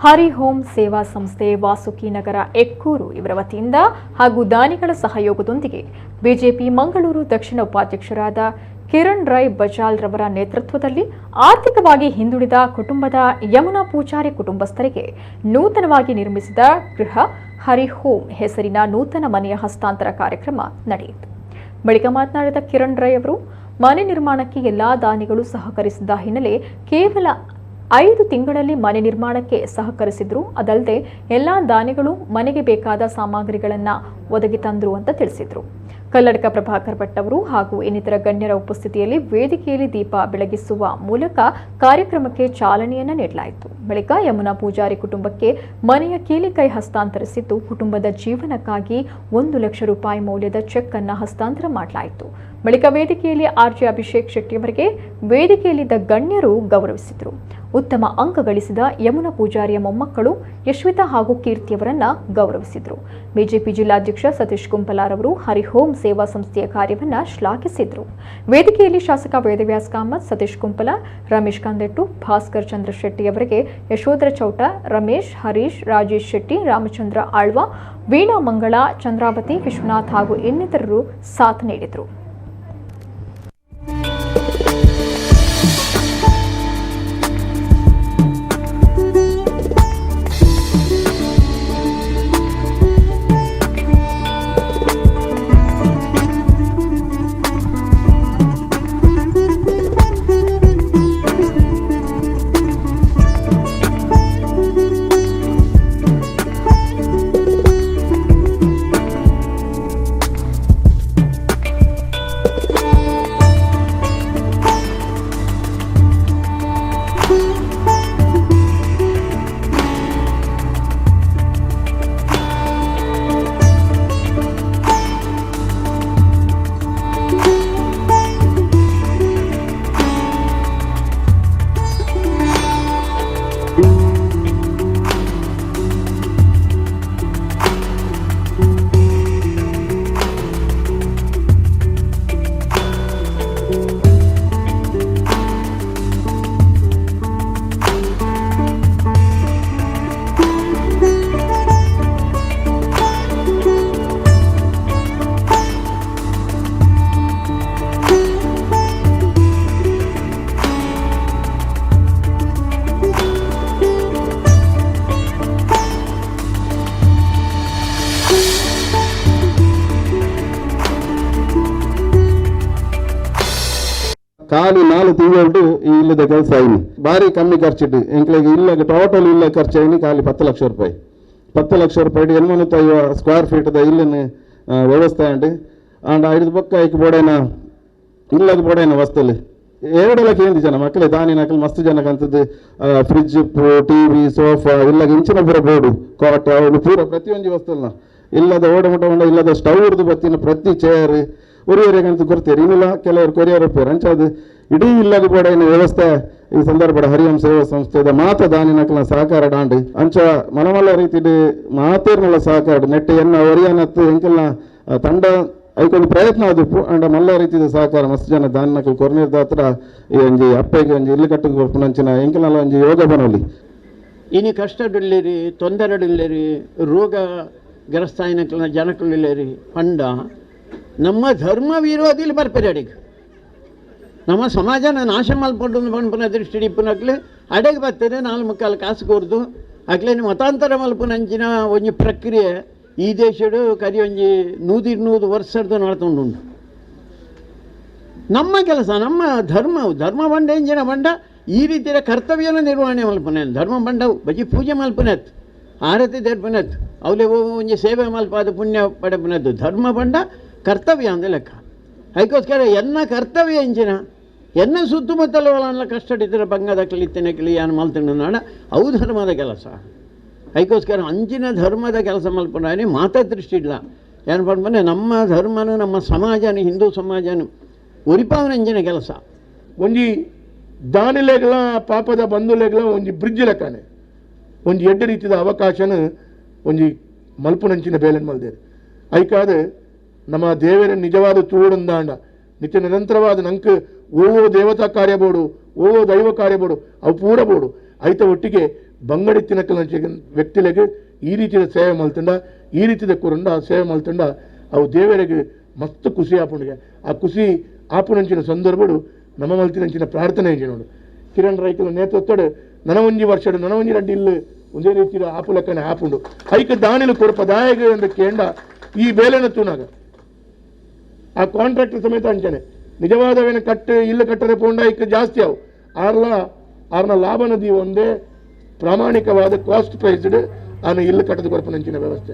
ಹರಿ home ಸೇವಾ ಸಂಸ್ಥೆ ವಾಸುಕಿ ನಗರ ಎಕ್ಕೂರು ಇವರ ವತಿಯಿಂದ ಹಾಗೂ ದಾನಿಗಳ ಸಹಯೋಗದೊಂದಿಗೆ ಬಿಜೆಪಿ ಮಂಗಳೂರು ದಕ್ಷಿಣ ಉಪಾಧ್ಯಕ್ಷರಾದ ಕಿರಣ್ ರೈ ಬಜಾಲ್ ರವರ ನೇತೃತ್ವದಲ್ಲಿ ಆರ್ಥಿಕವಾಗಿ ಹಿಂದುಳಿದ ಕುಟುಂಬದ ಯಮುನಾ ಪೂಜಾರಿ ಕುಟುಂಬಸ್ಥರಿಗೆ ನೂತನವಾಗಿ ನಿರ್ಮಿಸಿದ ಗೃಹ ಹರಿ ಹೋಮ್ ಹೆಸರಿನ ನೂತನ ಮನೆಯ ಹಸ್ತಾಂತರ ಕಾರ್ಯಕ್ರಮ ನಡೆಯಿತು. ಬಳಿಕ ಮಾತನಾಡಿದ ಕಿರಣ್ ರೈ ಅವರು ಮನೆ ನಿರ್ಮಾಣಕ್ಕೆ ಎಲ್ಲಾ ದಾನಿಗಳು ಸಹಕರಿಸಿದ ಹಿನ್ನೆಲೆ ಕೇವಲ 5 ತಿಂಗಳಲ್ಲಿ ಮನೆ ನಿರ್ಮಾಣಕ್ಕೆ ಸಹಕರಿಸಿದ್ರು. ಅದಲ್ಲದೆ ಎಲ್ಲಾ ದಾನಿಗಳು ಮನೆಗೆ ಬೇಕಾದ ಸಾಮಗ್ರಿಗಳನ್ನು ಒದಗಿ ತಂದರು ಅಂತ ತಿಳಿಸಿದರು. ಕಲ್ಲಡ್ಕ ಪ್ರಭಾಕರ್ ಭಟ್ ಅವರು ಹಾಗೂ ಇನ್ನಿತರ ಗಣ್ಯರ ಉಪಸ್ಥಿತಿಯಲ್ಲಿ ವೇದಿಕೆಯಲ್ಲಿ ದೀಪ ಬೆಳಗಿಸುವ ಮೂಲಕ ಕಾರ್ಯಕ್ರಮಕ್ಕೆ ಚಾಲನೆಯನ್ನ ನೀಡಲಾಯಿತು. ಬಳಿಕ ಯಮುನಾ ಪೂಜಾರಿ ಕುಟುಂಬಕ್ಕೆ ಮನೆಯ ಕೀಲಿಕೈ ಹಸ್ತಾಂತರಿಸಿದ್ದು ಕುಟುಂಬದ ಜೀವನಕ್ಕಾಗಿ 1 ಲಕ್ಷ ರೂಪಾಯಿ ಮೌಲ್ಯದ ಚೆಕ್ ಅನ್ನು ಹಸ್ತಾಂತರ ಮಾಡಲಾಯಿತು. ಬಳಿಕ ವೇದಿಕೆಯಲ್ಲಿ ಆರ್ಜೆ ಅಭಿಷೇಕ್ ಶೆಟ್ಟಿಯವರಿಗೆ ವೇದಿಕೆಯಲ್ಲಿದ್ದ ಗಣ್ಯರು ಗೌರವಿಸಿದರು. ಉತ್ತಮ ಅಂಕ ಗಳಿಸಿದ ಯಮುನಾ ಪೂಜಾರಿಯ ಮೊಮ್ಮಕ್ಕಳು ಯಶ್ವಿತಾ ಹಾಗೂ ಕೀರ್ತಿಯವರನ್ನ ಗೌರವಿಸಿದರು. ಬಿಜೆಪಿ ಜಿಲ್ಲಾಧ್ಯಕ್ಷ ಸತೀಶ್ ಕುಂಪಲಾರ್ ಅವರು ಹರಿ ಹೋಮ್ ಸೇವಾ ಸಂಸ್ಥೆಯ ಕಾರ್ಯವನ್ನ ಶ್ಲಾಘಿಸಿದರು. ವೇದಿಕೆಯಲ್ಲಿ ಶಾಸಕ ವೇದವ್ಯಾಸ್ ಕಾಮತ್, ಸತೀಶ್ ಕುಂಪಲಾರ್, ರಮೇಶ್ ಕಂದೆಟ್ಟು, ಭಾಸ್ಕರ್ ಚಂದ್ರ ಶೆಟ್ಟಿ ಅವರಿಗೆ ಯಶೋಧರ ಚೌಟ, ರಮೇಶ್, ಹರೀಶ್, ರಾಜೇಶ್ ಶೆಟ್ಟಿ, ರಾಮಚಂದ್ರ ಆಳ್ವ, ವೀಣಾ ಮಂಗಳ, ಚಂದ್ರಾವತಿ, ವಿಶ್ವನಾಥ್ ಹಾಗೂ ಇನ್ನಿತರರು ಸಾಥ್ ನೀಡಿದರು. ಖಾಲಿ 4 ತಿಂಗಳು ಇಲ್ಲದ ಕೆಲಸ ಆಯ್ನಿ ಭಾರಿ ಕಮ್ಮಿ ಖರ್ಚಿಟ್ಟು ಎಂಕ್ಲೆಗೆ ಇಲ್ಲ ಟೋಟಲ್ ಇಲ್ಲ ಖರ್ಚು ಆಯ್ನಿ ಖಾಲಿ 10 ಲಕ್ಷ ರೂಪಾಯಿ 10 ಲಕ್ಷ ರೂಪಾಯಿ 850 ಸ್ಕ್ವೇರ್ ಫೀಟ್ದ ಇಲ್ಲಿನ ವ್ಯವಸ್ಥೆ ಅಂಡು ಅಂಡ್ 5 ಪಕ್ಕ ಐಕ್ ಬೋಡೇನ ಇಲ್ಲದ ಬೋಡೇನ ವಸ್ತುಲಿ 2 ಲಕ್ಷ ಏನು ಜನ ಮಕ್ಕಳೇ ದಾನಿ ನಕಲ್ ಮಸ್ತ್ ಜನಕ್ಕೆ ಅಂತದ್ದು ಫ್ರಿಜ್ ಟಿವಿ ಸೋಫಾ ಇಲ್ಲಾಗ ಇಂಚಿನ ಪೂರ ಬೋರ್ಡು ಕಾಟ ಅವಳು ಪೂರ ಪ್ರತಿಯೊಂದು ವಸ್ತುನ ಇಲ್ಲದ ಓಡಮುಟ ಇಲ್ಲದ ಸ್ಟವ್ ಹಿಡಿದು ಬತ್ತಿನ ಪ್ರತಿ ಚೇರ್ ಕೊರಿಯರ್ಗಂತ ಕೊಡ್ತೀರಿ ಇನ್ನಿಲ್ಲ ಕೆಲವರು ಕೊರಿಯರ್ ಒಪ್ಪಾరు ಅಂಚದು ಇಡೀ ಇಲ್ಲದ ಬೋಡೇನ ವ್ಯವಸ್ಥೆ ಈ ಸಂದರ್ಭದ ಹರಿಯಂ ಸೇವಾ ಸಂಸ್ಥೆದ ಮಾತ ದಾನಿನಕಲ ಸಹಕಾರ ಡಾಂಡು ಅಂಚ ಮನಮಲ್ಲ ರೀತಿ ಮಾತೇರ್ನಲ್ಲ ಸಹಕಾರ ನೆಟ್ಟೆ ಎನ್ನ ಒರಿಯನತ್ತು ಎಂಕಲ್ನ ತಂಡ ಅದಕ್ಕೊಂದು ಪ್ರಯತ್ನ ಅದು ಅಂಡ ಮಲ್ಲ ರೀತಿಯ ಸಹಕಾರ ಮಸ್ತ್ ಜನ ದಾನಿನಕಲ್ ಕೊರ್ನಿರ್ದ ಹತ್ರ ಈ ಒಂಜಿ ಅಪ್ಪಗೆ ಒಂಜಿ ಇಲ್ಲಿ ಕಟ್ಟಿಗೆ ಪುನಂಚಿನ ಎಂಕಲ್ನಲ್ಲ ಒಂಜಿ ಯೋಗ ಬನೋಲಿ ಇನಿ ಕಷ್ಟಡಿಲ್ಲೇರಿ ತೊಂದರೆಡಿಲ್ಲೇರಿ ರೋಗ ಗ್ರಸ್ತಾಯಿನಕಲ್ನ ಜನಕಲಿಲ್ಲೇರಿ ಪಂಡ ನಮ್ಮ ಧರ್ಮ ವಿರೋಧಿಲಿ ಬರ್ಪೇರಿ ಅಡಿಗೆ ನಮ್ಮ ಸಮಾಜನ ನಾಶ ಮಲ್ಪಟ್ಟು ಪಂಪನ ದೃಷ್ಟಿ ಇಪ್ಪನಕ್ಲೆ ಅಡೆಗೆ ಬರ್ತದೆ 4 ಕಾಸು ಕೊರ್ದು ಅಕ್ಲೆ ಮತಾಂತರ ಮಲ್ಪನಂಚಿನ ಒಂಜಿ ಪ್ರಕ್ರಿಯೆ ಈ ದೇಶಡು ಕರಿ ಒಂಜಿ 100 ವರ್ಷದ ನಡ್ಕೊಂಡು ನಮ್ಮ ಕೆಲಸ ನಮ್ಮ ಧರ್ಮ ಬಂಡ ಎಂಜಿನ ಬಂಡ ಈ ರೀತಿಯ ಕರ್ತವ್ಯನ ನಿರ್ವಹಣೆ ಮಲ್ಪನೆ ಧರ್ಮ ಬಂಡ ಬಜಿ ಪೂಜೆ ಮಲ್ಪನೆತ್ ಆರತಿ ದೇರ್ಪನೆತ್ ಅವಲೆ ಒಂಜಿ ಸೇವೆ ಮಲ್ಪಾದ ಪುಣ್ಯ ಪಡೆಪನೆದ್ದು ಧರ್ಮ ಬಂಡ ಕರ್ತವ್ಯ ಅಂದ ಲೆಕ್ಕ ಅದಕ್ಕೋಸ್ಕರ ಎನ್ನ ಕರ್ತವ್ಯ ಎಂಚಿನ ಎನ್ನ ಸುತ್ತಮುತ್ತಲ ಕಷ್ಟಡಿತರ ಬಂಗದ ಕಲಿತೇನೆ ಕಿಳಿಯಾನ ಮಲ್ತೇನೆ ನಾಡ ಅವು ಧರ್ಮದ ಕೆಲಸ ಅದಕ್ಕೋಸ್ಕರ ಅಂಚಿನ ಧರ್ಮದ ಕೆಲಸ ಮಲ್ಪನೆ ಮಾತಾ ದೃಷ್ಟಿ ಇಲ್ಲ ಏನು ಪಡ್ಬಂದ್ರೆ ನಮ್ಮ ಧರ್ಮನು ನಮ್ಮ ಸಮಾಜನು ಹಿಂದೂ ಸಮಾಜನು ಒರಿಪಾವನ ಅಂಚಿನ ಕೆಲಸ ಒಂಜಿ ದಾನಿಲೆಗಳ ಪಾಪದ ಬಂಧುಲೆಗಳ ಒಂಜಿ ಬ್ರಿಡ್ಜ್ ಲೆಕ್ಕನೆ ಒಂಜಿ ಎಡ್ಡ ರೀತಿಯ ಅವಕಾಶನ ಒಂಜಿ ಮಲ್ಪುನಂಚಿನ ಬೇಲೆನ್ ಮಲ್ದೇರು ಐಕಾದ ನಮ್ಮ ದೇವರ ನಿಜವಾದ ತೂಡಂದಾಂಡ ನಿತ್ಯ ನಿರಂತರವಾದ ನಂಗೆ ಓ ದೇವತಾ ಕಾರ್ಯ ಬೋಡು ಓ ದೈವ ಕಾರ್ಯ ಬೋಡು ಅವು ಪೂರ ಬೋಡು ಐತ ಒಟ್ಟಿಗೆ ಬಂಗಡಿ ತಿನ್ನಕಲ ವ್ಯಕ್ತಿಗಳಿಗೆ ಈ ರೀತಿಯ ಸೇವೆ ಮಲ್ತಂಡ ಈ ರೀತಿಯ ಕೂರಂಡ ಆ ಸೇವೆ ಮಲ್ತಂಡ ಅವು ದೇವರಿಗೆ ಮಸ್ತ್ ಖುಷಿ ಆಪುಂಡಿಗೆ ಆ ಖುಷಿ ಆಪುನಂಚಿನ ಸಂದರ್ಭಡು ನಮ್ಮ ಮಲ್ತಿನಂಚಿನ ಪ್ರಾರ್ಥನೆ ಇದೆ ನೋಡು ಕಿರಣ್ ರೈಕಲ ನೇತೃತ್ವಡು ನನವಂಜಿ ವರ್ಷಡು ನನವಂಜಿ ರಡ್ಡಿ ಇಲ್ಲು ಒಂದೇ ರೀತಿಯ ಆಪು ಲೆಕ್ಕನೆ ಆಪುಂಡು ಐಕ ದಾನಿಲು ಕೊರಪ ದಾಯಗ ಅಂತ ಕೇಂಡ ಈ ಬೇಲೆನ ತೂನಾಗ ಆ ಕಾಂಟ್ರಾಕ್ಟರ್ ಸಮೇತ ಅಂಚನೆ ನಿಜವಾದವೇನ ಇಲ್ಲು ಕಟ್ಟರೆ ಪೋಂಡ ಐಕ ಜಾಸ್ತಿ ಅವು ಆರ್ನ ಲಾಭ ನದಿ ಒಂದೇ ಪ್ರಾಮಾಣಿಕವಾದ ಕಾಸ್ಟ್ ಪ್ರೈಸ್ಡ್ ಆನ ಇಲ್ಲು ಕಟ್ಟದ ಕೊರಪನಂಚಿನ ವ್ಯವಸ್ಥೆ